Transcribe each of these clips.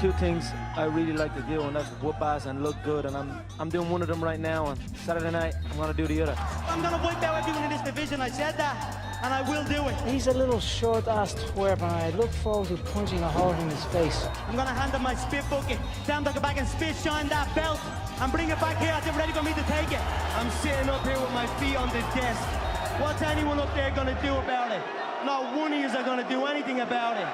two things I really like to do, and that's whoop ass and look good, and I'm doing one of them right now, and Saturday night, I'm gonna do the other. I'm gonna wipe out everyone in this division, I said that, and I will do it. He's a little short-ass twerp, and I look forward to punching a hole in his face. I'm gonna hand him my spit bucket, tell him to go back and spit shine that belt, and bring it back here as if ready for me to take it. I'm sitting up here with my feet on the desk. What's anyone up there gonna do about it? Not one of you are gonna do anything about it.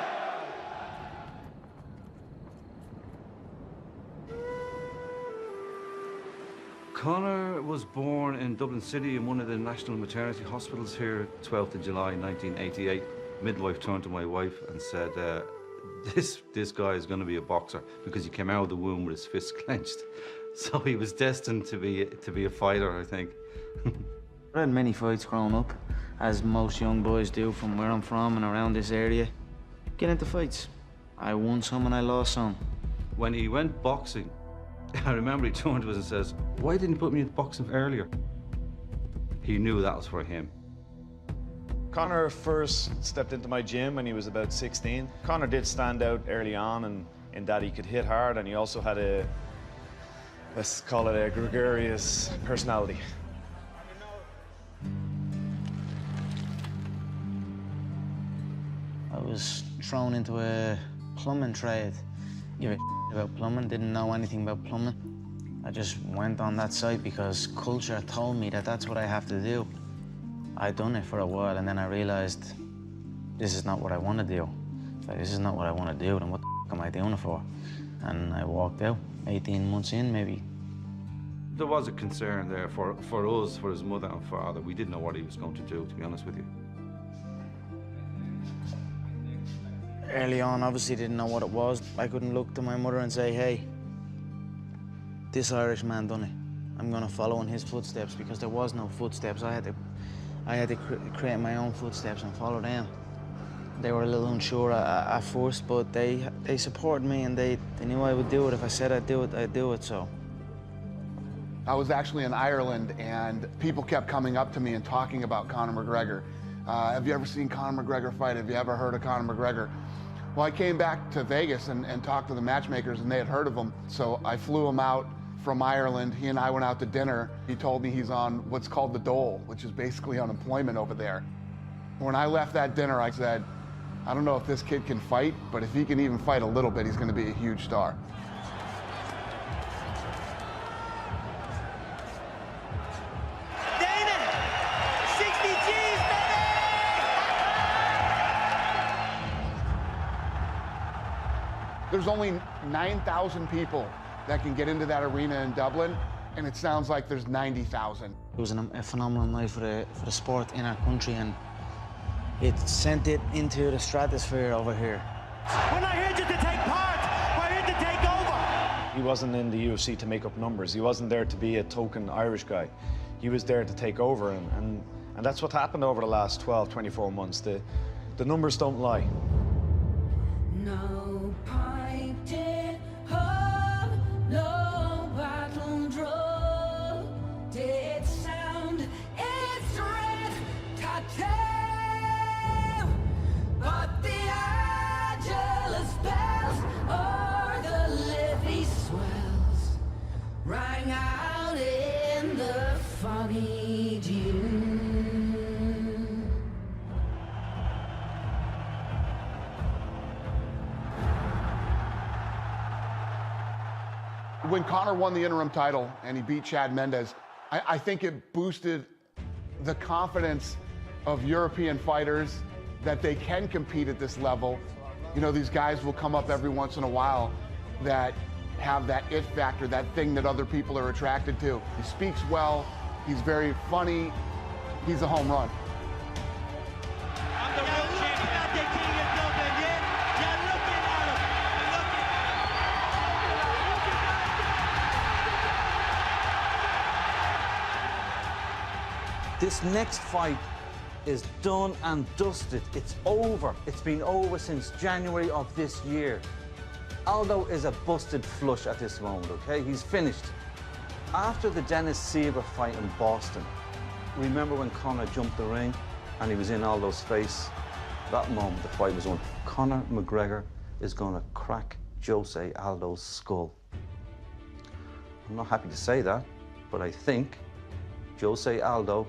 Conor was born in Dublin City in one of the national maternity hospitals here, 12th of July 1988. Midwife turned to my wife and said, this guy is going to be a boxer, because he came out of the womb with his fists clenched. So he was destined to be a fighter, I think. I had many fights growing up, as most young boys do from where I'm from and around this area. Get into fights. I won some and I lost some. When he went boxing, I remember he turned to us and says, "Why didn't you put me in boxing earlier?" He knew that was for him. Conor first stepped into my gym when he was about 16. Conor did stand out early on in that he could hit hard, and he also had let's call it a gregarious personality. I was thrown into a plumbing trade. Give a about plumbing, didn't know anything about plumbing. I just went on that site because culture told me that that's what I have to do. I'd done it for a while, and then I realized this is not what I want to do. It's like, this is not what I want to do, then what the f am I doing it for? And I walked out, 18 months in, maybe. There was a concern there for us, for his mother and father. We didn't know what he was going to do, to be honest with you. Early on, obviously didn't know what it was. I couldn't look to my mother and say, hey, this Irish man done it. I'm gonna follow in his footsteps, because there was no footsteps. I had to create my own footsteps and follow them. They were a little unsure at first, but they supported me, and they knew I would do it. If I said I'd do it, I'd do it, so. I was actually in Ireland, and people kept coming up to me and talking about Conor McGregor. Have you ever seen Conor McGregor fight? Have you ever heard of Conor McGregor? Well, I came back to Vegas and talked to the matchmakers, and they had heard of him. So I flew him out from Ireland. He and I went out to dinner. He told me he's on what's called the dole, which is basically unemployment over there. When I left that dinner, I said, I don't know if this kid can fight, but if he can even fight a little bit, he's going to be a huge star. There's only 9,000 people that can get into that arena in Dublin, and it sounds like there's 90,000. It was a phenomenal night for the sport in our country, and it sent it into the stratosphere over here. We're not here just to take part, we're here to take over. He wasn't in the UFC to make up numbers. He wasn't there to be a token Irish guy. He was there to take over, and that's what happened over the last 12, 24 months. The numbers don't lie. No pointed home, no battle draw. Dead sound, it's red tattoo. But the Angelus bells or the levee swells rang out in the foggy dew. When Conor won the interim title and he beat Chad Mendes, I think it boosted the confidence of European fighters that they can compete at this level. You know, these guys will come up every once in a while that have that it factor, that thing that other people are attracted to. He speaks well, he's very funny, he's a home run. This next fight is done and dusted. It's over. It's been over since January of this year. Aldo is a busted flush at this moment, okay? He's finished. After the Dennis Siver fight in Boston, remember when Conor jumped the ring and he was in Aldo's face? That moment, the fight was on. Conor McGregor is going to crack Jose Aldo's skull. I'm not happy to say that, but I think Jose Aldo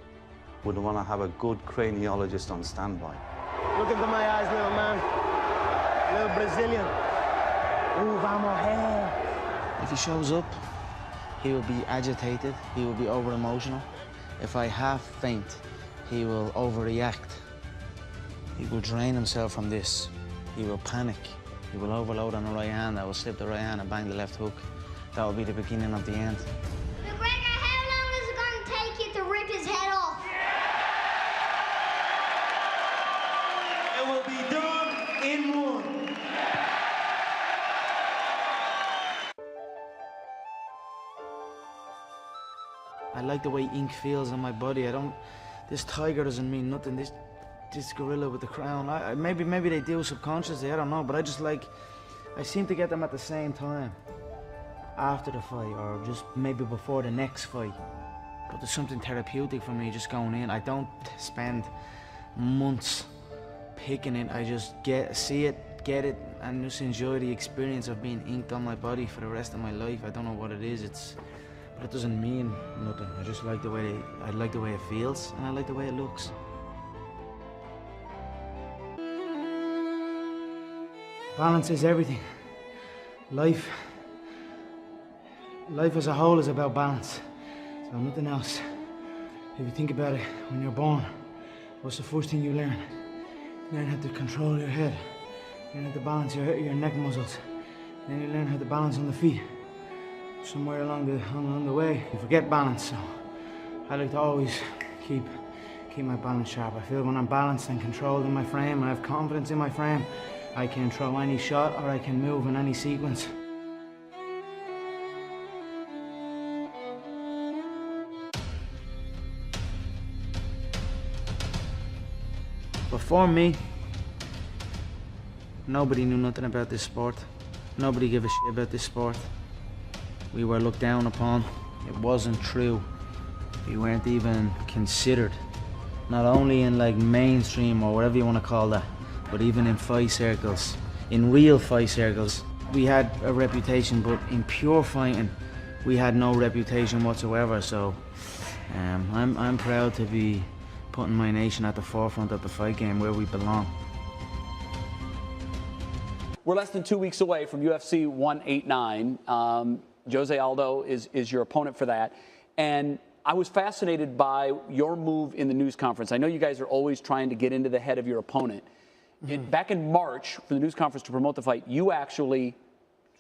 would want to have a good craniologist on standby. Look into my eyes, little man. Little Brazilian. Ooh, vamos, hey. If he shows up, he will be agitated, he will be over-emotional. If I half faint, he will overreact. He will drain himself from this. He will panic. He will overload on the right hand. I will slip the right hand and bang the left hook. That will be the beginning of the end. McGregor, how long is it going to take you to rip his head off? It will be done in one. I like the way ink feels on my body. This tiger doesn't mean nothing. This gorilla with the crown. Maybe they do subconsciously, I don't know, but I seem to get them at the same time. After the fight, or just maybe before the next fight. But there's something therapeutic for me just going in. I don't spend months picking it. I just see it, get it, and just enjoy the experience of being inked on my body for the rest of my life. I don't know what it is. But it doesn't mean nothing. I just like the way I like the way it feels, and I like the way it looks. Balance is everything. Life as a whole is about balance. So nothing else. If you think about it, when you're born, what's the first thing you learn? You learn how to control your head. You learn how to balance your neck muscles. Then you learn how to balance on the feet. Somewhere along the way, you forget balance. So I like to always keep my balance sharp. I feel when I'm balanced and controlled in my frame, I have confidence in my frame, I can throw any shot or I can move in any sequence. Before me, nobody knew nothing about this sport. Nobody gave a shit about this sport. We were looked down upon. It wasn't true. We weren't even considered. Not only in like mainstream or whatever you want to call that, but even in fight circles, in real fight circles. We had a reputation, but in pure fighting, we had no reputation whatsoever. So I'm proud to be putting my nation at the forefront of the fight game where we belong. We're less than 2 weeks away from UFC 189. Jose Aldo is your opponent for that. And I was fascinated by your move in the news conference. I know you guys are always trying to get into the head of your opponent. Back in March, for the news conference to promote the fight, you actually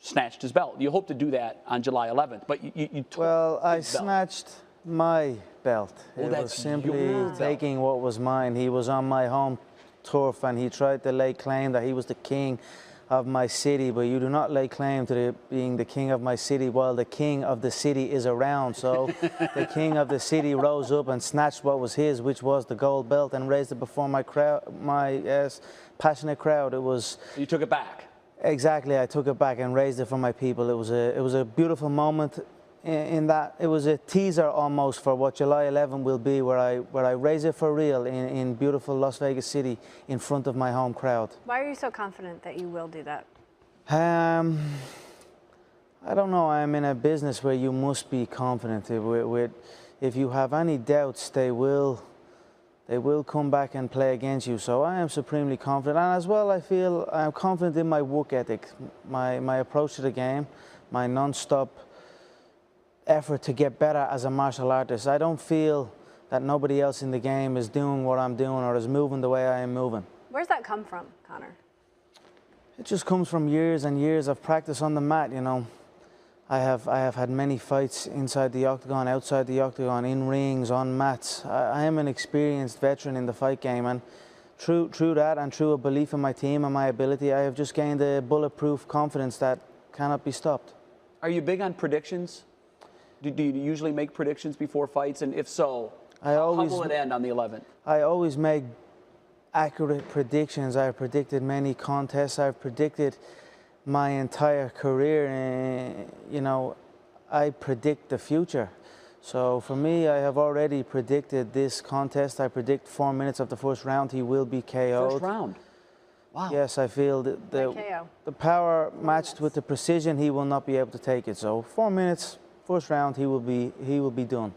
snatched his belt. You hope to do that on July 11th, but you took Well, I his belt. snatched my belt. Well, it that's was simply your belt. taking what was mine. He was on my home turf and he tried to lay claim that he was the king of my city, but you do not lay claim to being the king of my city while the king of the city is around. So the king of the city rose up and snatched what was his, which was the gold belt, and raised it before my crowd, my passionate crowd. It was. You took it back. Exactly, I took it back and raised it for my people. It was a beautiful moment. In that it was a teaser almost for what July 11 will be, where I raise it for real in beautiful Las Vegas City in front of my home crowd. Why are you so confident that you will do that? I don't know. I'm in a business where you must be confident. If you have any doubts, they will come back and play against you. So I am supremely confident, and as well I feel I'm confident in my work ethic, my approach to the game, my non-stop effort to get better as a martial artist. I don't feel that nobody else in the game is doing what I'm doing or is moving the way I am moving. Where's that come from, Conor? It just comes from years and years of practice on the mat, you know. I have had many fights inside the octagon, outside the octagon, in rings, on mats. I am an experienced veteran in the fight game, and through that and through a belief in my team and my ability, I have just gained a bulletproof confidence that cannot be stopped. Are you big on predictions? Do you usually make predictions before fights? And if so, how will it end on the 11th? I always make accurate predictions. I've predicted many contests. I've predicted my entire career. And, you know, I predict the future. So for me, I have already predicted this contest. I predict 4 minutes of the first round he will be KO'd. First round? Wow. Yes, I feel that the power matched with the precision, he will not be able to take it. So 4 minutes, first round, he will be done.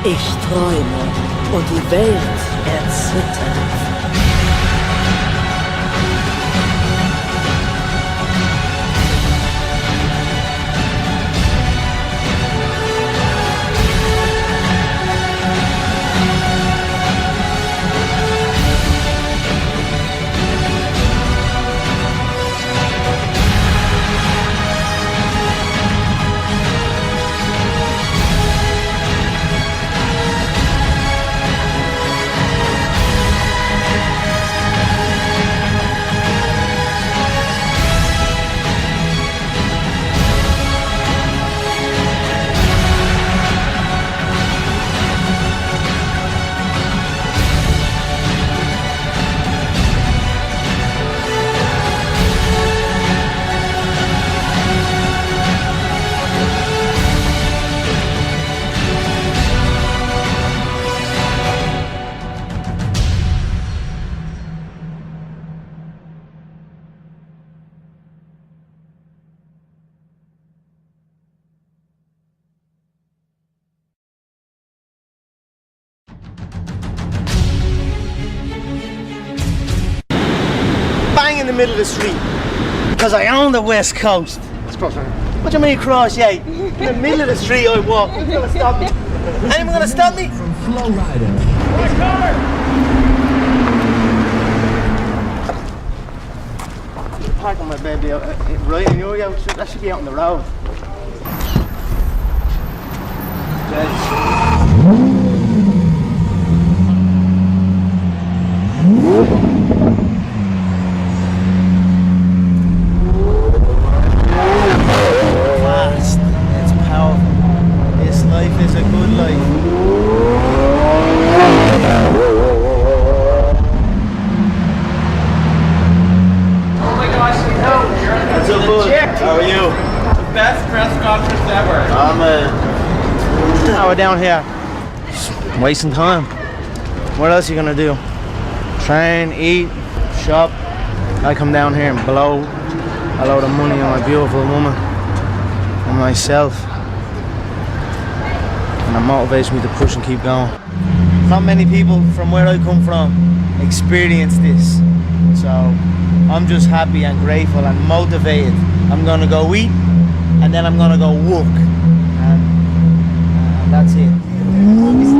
Ich träume und die Welt erzittert. Bang in the middle of the street because I own the West Coast. What do you mean cross? Yeah, in the middle of the street I walk. Who's gonna stop me? Anyone gonna stop me? From Flow Rider. My car! Parking my baby out right in your house. That should be out on the road. Fast, it's powerful. This life is a good life. Oh my gosh, What's up, bud? How are you? the best press conference ever. Now we're down here. Just wasting time. What else are you gonna do? Train, eat, shop. I come down here and blow a load of money on my beautiful woman and myself. And it motivates me to push and keep going. Not many people from where I come from experience this. So I'm just happy and grateful and motivated. I'm gonna go eat and then I'm gonna go walk. And that's it.